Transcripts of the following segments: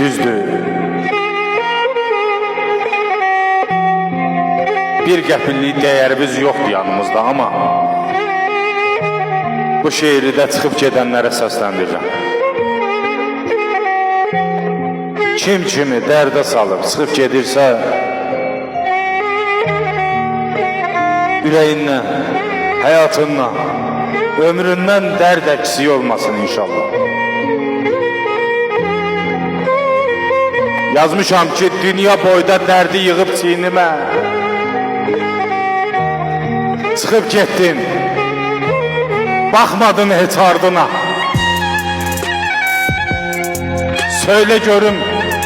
Düzdür. Bir qəpillik dəyərimiz yoxdur yanımızda, amma bu şeiri də çıxıb gedənlərə səsləndirirəm. Kim kimi dərdə salıb çıxıb gedirsə, ürəyindən, həyatından, ömründən dərd əksik olmasın inşallah. Yazmışam ki, dünya boyda dərdi yığıb çiynimə, çıxıb getdin, baxmadın heç ardına. Söylə görüm,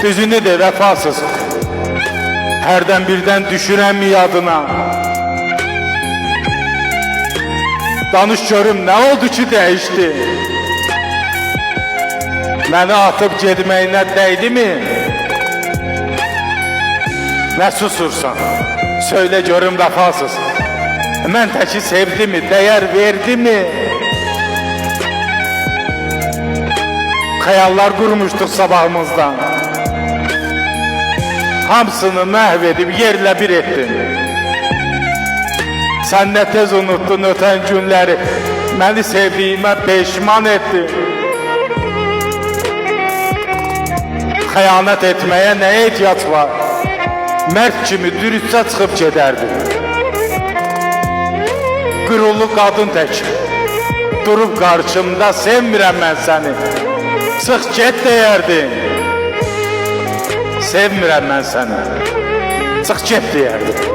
düzünü de vəfasız, hərdən birdən düşürəm mi yadına? Danış görüm, nə oldu ki dəyişdi? Məni atıb gedməyinə dəydi mi? Nə susursan? Söylə görüm vəfasız, mən təki sevdi mi, dəyər verdi mi? Xəyallar qurmuşduq sabahımızdan, hamısını məhv edib yerlə bir etdin. Sən nə tez unuttun ötən günləri, məni sevdiyimə peşman etdin. Xəyanət etməyə nə ehtiyac var? Mərd kimi dürüstcə çıxıb gedərdin. Qürurlu qadın tək durub qarşımda, sevmirəm mən səni, çıx get deyərdin. Sevmirəm mən səni, çıx get deyərdin.